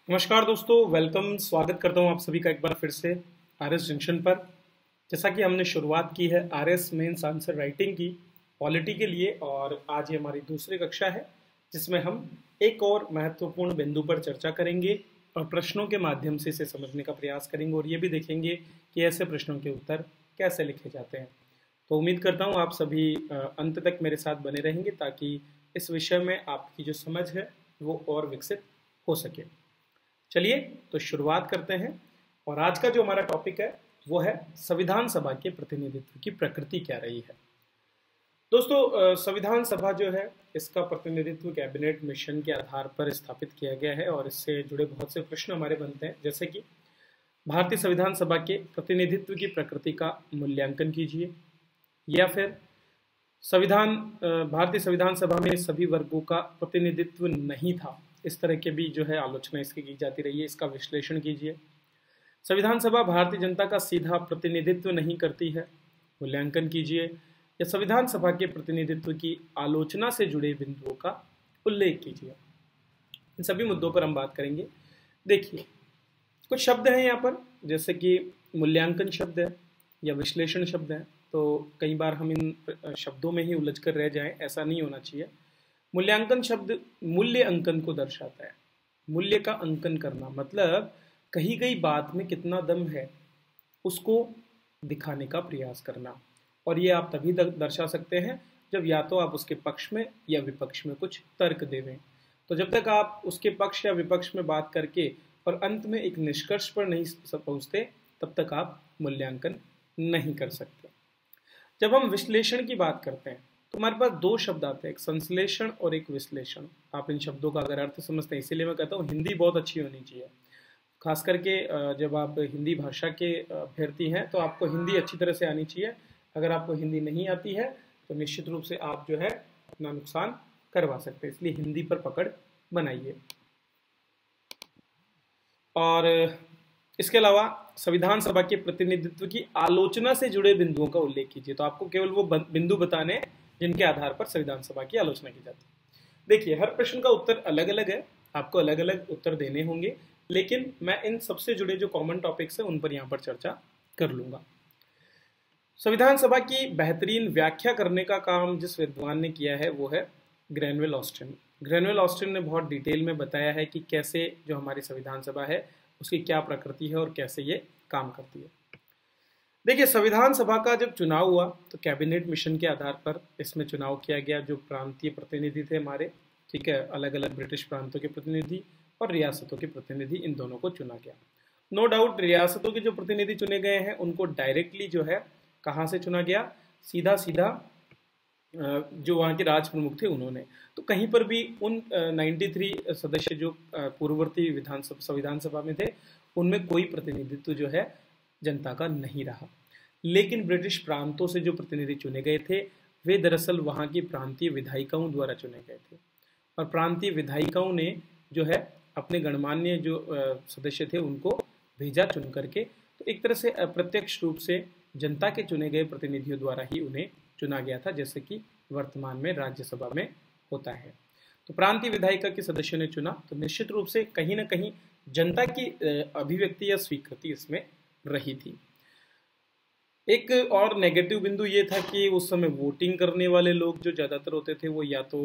नमस्कार दोस्तों, वेलकम। स्वागत करता हूं आप सभी का एक बार फिर से आरएस जंक्शन पर। जैसा कि हमने शुरुआत की है आरएस मेंस आंसर राइटिंग की पॉलिटी के लिए, और आज ये हमारी दूसरी कक्षा है जिसमें हम एक और महत्वपूर्ण बिंदु पर चर्चा करेंगे और प्रश्नों के माध्यम से इसे समझने का प्रयास करेंगे और ये भी देखेंगे कि ऐसे प्रश्नों के उत्तर कैसे लिखे जाते हैं। तो उम्मीद करता हूँ आप सभी अंत तक मेरे साथ बने रहेंगे ताकि इस विषय में आपकी जो समझ है वो और विकसित हो सके। चलिए तो शुरुआत करते हैं। और आज का जो हमारा टॉपिक है वो है संविधान सभा के प्रतिनिधित्व की प्रकृति क्या रही है। दोस्तों, संविधान सभा जो है इसका प्रतिनिधित्व कैबिनेट मिशन के आधार पर स्थापित किया गया है और इससे जुड़े बहुत से प्रश्न हमारे बनते हैं, जैसे कि भारतीय संविधान सभा के प्रतिनिधित्व की प्रकृति का मूल्यांकन कीजिए, या फिर भारतीय संविधान सभा में सभी वर्गों का प्रतिनिधित्व नहीं था। इस तरह के भी जो है आलोचना इसकी की जाती रही है, इसका विश्लेषण कीजिए। संविधान सभा भारतीय जनता का सीधा प्रतिनिधित्व नहीं करती है, मूल्यांकन कीजिए। या संविधान सभा के प्रतिनिधित्व की आलोचना से जुड़े बिंदुओं का उल्लेख कीजिए। इन सभी मुद्दों पर हम बात करेंगे। देखिए, कुछ शब्द हैं यहाँ पर, जैसे कि मूल्यांकन शब्द है या विश्लेषण शब्द है, तो कई बार हम इन शब्दों में ही उलझ कर रह जाएं, ऐसा नहीं होना चाहिए। मूल्यांकन शब्द मूल्य अंकन को दर्शाता है। मूल्य का अंकन करना मतलब कही गई बात में कितना दम है उसको दिखाने का प्रयास करना, और ये आप तभी दर्शा सकते हैं जब या तो आप उसके पक्ष में या विपक्ष में कुछ तर्क देवें। तो जब तक आप उसके पक्ष या विपक्ष में बात करके और अंत में एक निष्कर्ष पर नहीं पहुंचते, तब तक आप मूल्यांकन नहीं कर सकते। जब हम विश्लेषण की बात करते हैं तो हमारे पास दो शब्द आते हैं, एक संश्लेषण और एक विश्लेषण। आप इन शब्दों का अगर अर्थ समझते हैं, इसीलिए मैं कहता हूँ हिंदी बहुत अच्छी होनी चाहिए। खास करके जब आप हिंदी भाषा के अभ्यर्थी हैं तो आपको हिंदी अच्छी तरह से आनी चाहिए। अगर आपको हिंदी नहीं आती है तो निश्चित रूप से आप जो है अपना नुकसान करवा सकते हैं, इसलिए हिंदी पर पकड़ बनाइए। और इसके अलावा संविधान सभा के प्रतिनिधित्व की आलोचना से जुड़े बिंदुओं का उल्लेख कीजिए। तो आपको केवल वो बिंदु बताने हैं जिनके आधार पर संविधान सभा की आलोचना की जाती है। देखिए, हर प्रश्न का उत्तर अलग अलग है, आपको अलग अलग उत्तर देने होंगे, लेकिन मैं इन सबसे जुड़े जो कॉमन टॉपिक्स हैं उन पर यहाँ पर चर्चा कर लूंगा। संविधान सभा की बेहतरीन व्याख्या करने का काम जिस विद्वान ने किया है वो है ग्रैनवेल ऑस्टिन। ग्रैनवेल ऑस्टिन ने बहुत डिटेल में बताया है कि कैसे जो हमारी संविधान सभा है उसकी क्या प्रकृति है और कैसे ये काम करती है। देखिए, संविधान सभा का जब चुनाव हुआ तो कैबिनेट मिशन के आधार पर इसमें चुनाव किया गया। जो प्रांतीय प्रतिनिधि थे हमारे, ठीक है, अलग अलग ब्रिटिश प्रांतों के प्रतिनिधि और रियासतों के प्रतिनिधि, इन दोनों को चुना गया। नो डाउट रियासतों के जो प्रतिनिधि चुने गए हैं उनको डायरेक्टली जो है कहाँ से चुना गया, सीधा सीधा जो वहाँ के राज प्रमुख थे उन्होंने। तो कहीं पर भी उन 93 सदस्य जो पूर्ववर्ती संविधान सभा में थे उनमें कोई प्रतिनिधित्व जो है जनता का नहीं रहा। लेकिन ब्रिटिश प्रांतों से जो प्रतिनिधि चुने गए थे वे दरअसल वहाँ की प्रांतीय विधायिकाओं द्वारा चुने गए थे, और प्रांतीय विधायिकाओं ने जो है अपने गणमान्य जो सदस्य थे उनको भेजा चुन करके। तो एक तरह से अप्रत्यक्ष रूप से जनता के चुने गए प्रतिनिधियों द्वारा ही उन्हें चुना गया था, जैसे कि वर्तमान में राज्यसभा में होता है। तो प्रांतीय विधायिका के सदस्यों ने चुना, तो निश्चित रूप से कहीं ना कहीं जनता की अभिव्यक्ति या स्वीकृति इसमें रही थी। एक और नेगेटिव बिंदु ये था कि उस समय वोटिंग करने वाले लोग जो ज़्यादातर होते थे वो या तो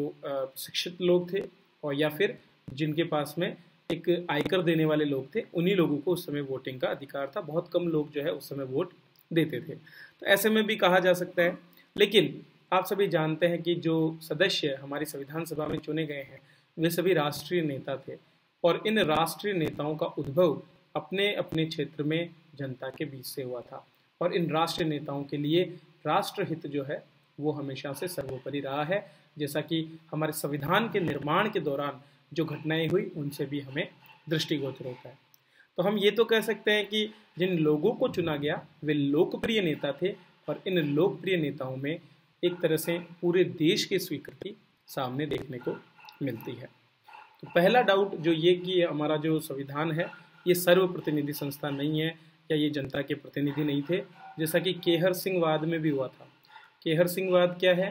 शिक्षित लोग थे और या फिर जिनके पास में एक आयकर देने वाले लोग थे, उन्हीं लोगों को उस समय वोटिंग का अधिकार था। बहुत कम लोग जो है उस समय वोट देते थे, तो ऐसे में भी कहा जा सकता है। लेकिन आप सभी जानते हैं कि जो सदस्य हमारी संविधान सभा में चुने गए हैं वे सभी राष्ट्रीय नेता थे, और इन राष्ट्रीय नेताओं का उद्भव अपने अपने क्षेत्र में जनता के बीच से हुआ था, और इन राष्ट्रीय नेताओं के लिए राष्ट्रहित जो है वो हमेशा से सर्वोपरि रहा है। जैसा कि हमारे संविधान के निर्माण के दौरान जो घटनाएं हुई उनसे भी हमें दृष्टिगोचर होता है। तो हम ये तो कह सकते हैं कि जिन लोगों को चुना गया वे लोकप्रिय नेता थे, और इन लोकप्रिय नेताओं में एक तरह से पूरे देश की स्वीकृति सामने देखने को मिलती है। तो पहला डाउट जो ये कि हमारा जो संविधान है ये सर्वप्रतिनिधि संस्था नहीं है, या ये जनता के प्रतिनिधि नहीं थे, जैसा कि केहर सिंह वाद में भी हुआ था। केहर सिंह वाद क्या है?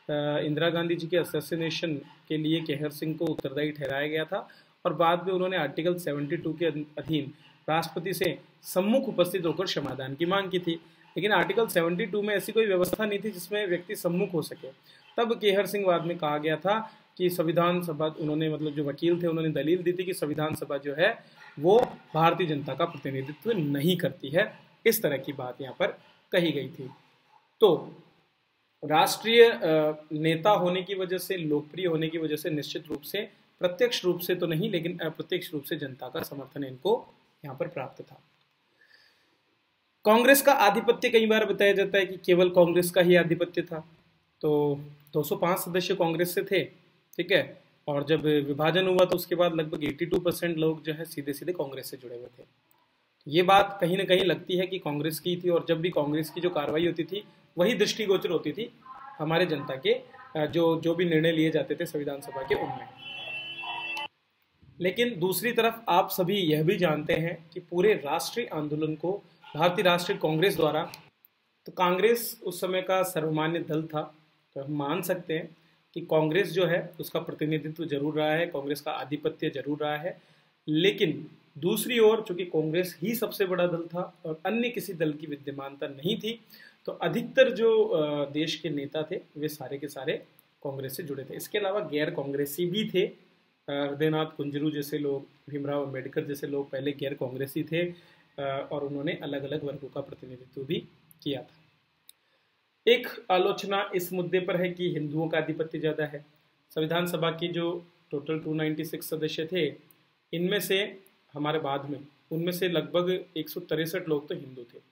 इंदिरा गांधी जी के असैसिनेशन के लिए केहर सिंह को उत्तरदायी ठहराया गया था, और बाद में उन्होंने आर्टिकल 72 के अधीन राष्ट्रपति से सम्मुख उपस्थित होकर क्षमादान की मांग की थी। लेकिन आर्टिकल 72 में ऐसी कोई व्यवस्था नहीं थी जिसमें व्यक्ति सम्मुख हो सके। तब केहर सिंह वाद में कहा गया था कि संविधान सभा, उन्होंने मतलब जो वकील थे उन्होंने दलील दी थी कि संविधान सभा जो है वो भारतीय जनता का प्रतिनिधित्व नहीं करती है। इस तरह की बात यहाँ पर कही गई थी। तो राष्ट्रीय नेता होने की वजह से, लोकप्रिय होने की वजह से निश्चित रूप से, प्रत्यक्ष रूप से तो नहीं लेकिन अप्रत्यक्ष रूप से जनता का समर्थन इनको यहाँ पर प्राप्त था। कांग्रेस का आधिपत्य कई बार बताया जाता है कि केवल कांग्रेस का ही आधिपत्य था। तो 205 सदस्य कांग्रेस से थे, ठीक है, और जब विभाजन हुआ तो उसके बाद लगभग 82% लोग जो है सीधे सीधे कांग्रेस से जुड़े हुए थे। ये बात कहीं ना कहीं लगती है कि कांग्रेस की थी, और जब भी कांग्रेस की जो कार्रवाई होती थी वही दृष्टिगोचर होती थी हमारे जनता के जो भी निर्णय लिए जाते थे संविधान सभा के उनमें। लेकिन दूसरी तरफ आप सभी यह भी जानते हैं कि पूरे राष्ट्रीय आंदोलन को भारतीय राष्ट्रीय कांग्रेस द्वारा, तो कांग्रेस उस समय का सर्वमान्य दल था, तो हम मान सकते हैं कि कांग्रेस जो है उसका प्रतिनिधित्व जरूर रहा है, कांग्रेस का आधिपत्य जरूर रहा है। लेकिन दूसरी ओर चूंकि कांग्रेस ही सबसे बड़ा दल था और अन्य किसी दल की विद्यमानता नहीं थी, तो अधिकतर जो देश के नेता थे वे सारे के सारे कांग्रेस से जुड़े थे। इसके अलावा गैर कांग्रेसी भी थे। हृदयनाथ कुंजरू जैसे लोग, भीमराव अंबेडकर जैसे लोग पहले गैर कांग्रेसी थे और उन्होंने अलग अलग वर्गों का प्रतिनिधित्व भी किया था। एक आलोचना इस मुद्दे पर है कि हिंदुओं का आधिपत्य ज़्यादा है। संविधान सभा की जो टोटल 296 सदस्य थे, इनमें से हमारे बाद में उनमें से लगभग 163 लोग तो हिंदू थे।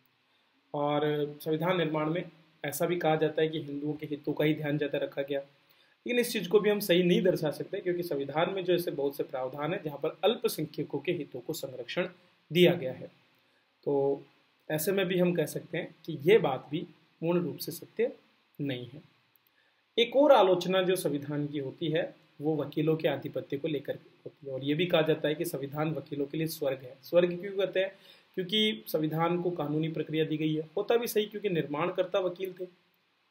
और संविधान निर्माण में ऐसा भी कहा जाता है कि हिंदुओं के हितों का ही ध्यान ज़्यादा रखा गया। लेकिन इस चीज़ को भी हम सही नहीं दर्शा सकते, क्योंकि संविधान में जो ऐसे बहुत से प्रावधान है जहाँ पर अल्पसंख्यकों के हितों को संरक्षण दिया गया है। तो ऐसे में भी हम कह सकते हैं कि ये बात भी पूर्ण रूप से सत्य नहीं है। एक और आलोचना जो संविधान की होती है वो वकीलों के आधिपत्य को लेकर होती है, और ये भी कहा जाता है कि संविधान वकीलों के लिए स्वर्ग है। स्वर्ग क्यों कहते हैं? क्योंकि संविधान को कानूनी प्रक्रिया दी गई है। होता भी सही, क्योंकि निर्माणकर्ता वकील थे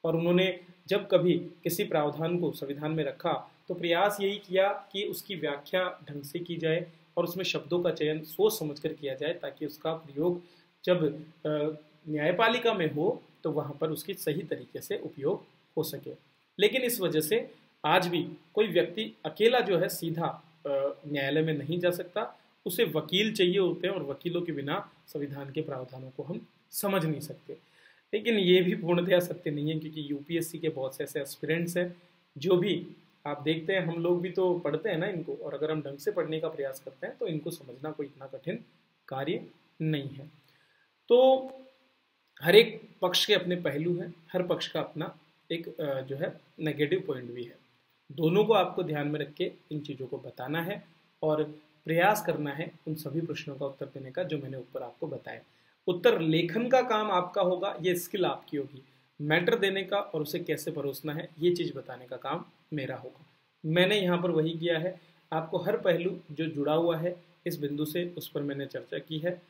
और उन्होंने जब कभी किसी प्रावधान को संविधान में रखा तो प्रयास यही किया कि उसकी व्याख्या ढंग से की जाए और उसमें शब्दों का चयन सोच समझकर किया जाए, ताकि उसका प्रयोग जब न्यायपालिका में हो तो वहाँ पर उसकी सही तरीके से उपयोग हो सके। लेकिन इस वजह से आज भी कोई व्यक्ति अकेला जो है सीधा न्यायालय में नहीं जा सकता, उसे वकील चाहिए होते हैं, और वकीलों के बिना संविधान के प्रावधानों को हम समझ नहीं सकते। लेकिन ये भी पूर्णतया सत्य नहीं है, क्योंकि यूपीएससी के बहुत से ऐसे एस्पिरेंट्स हैं जो भी आप देखते हैं, हम लोग भी तो पढ़ते हैं ना इनको, और अगर हम ढंग से पढ़ने का प्रयास करते हैं तो इनको समझना कोई इतना कठिन कार्य नहीं है। तो हर एक पक्ष के अपने पहलू हैं, हर पक्ष का अपना एक जो है नेगेटिव पॉइंट भी है। दोनों को आपको ध्यान में रख के इन चीज़ों को बताना है और प्रयास करना है उन सभी प्रश्नों का उत्तर देने का जो मैंने ऊपर आपको बताया। उत्तर लेखन का काम आपका होगा, ये स्किल आपकी होगी। मैटर देने का और उसे कैसे परोसना है ये चीज़ बताने का काम मेरा होगा। मैंने यहाँ पर वही किया है, आपको हर पहलू जो जुड़ा हुआ है इस बिंदु से उस पर मैंने चर्चा की है।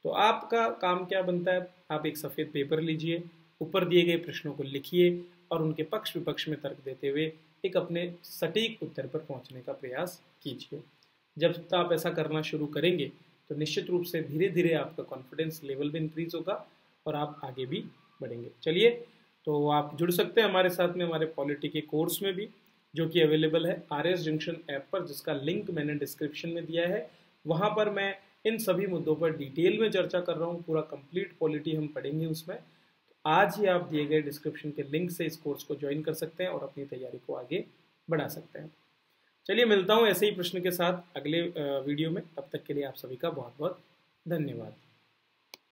तो आपका काम क्या बनता है, आप एक सफ़ेद पेपर लीजिए, ऊपर दिए गए प्रश्नों को लिखिए और उनके पक्ष विपक्ष में तर्क देते हुए एक अपने सटीक उत्तर पर पहुँचने का प्रयास कीजिए। जब तक आप ऐसा करना शुरू करेंगे तो निश्चित रूप से धीरे धीरे आपका कॉन्फिडेंस लेवल भी इंक्रीज होगा और आप आगे भी बढ़ेंगे। चलिए, तो आप जुड़ सकते हैं हमारे साथ में हमारे पॉलिटी के कोर्स में भी, जो कि अवेलेबल है RS जंक्शन ऐप पर, जिसका लिंक मैंने डिस्क्रिप्शन में दिया है। वहाँ पर मैं इन सभी मुद्दों पर डिटेल में चर्चा कर रहा हूँ, पूरा कंप्लीट पॉलिटी हम पढ़ेंगे उसमें। तो आज ही आप दिए गए डिस्क्रिप्शन के लिंक से इस कोर्स को ज्वाइन कर सकते हैं और अपनी तैयारी को आगे बढ़ा सकते हैं। चलिए, मिलता हूँ ऐसे ही प्रश्न के साथ अगले वीडियो में। तब तक के लिए आप सभी का बहुत बहुत धन्यवाद।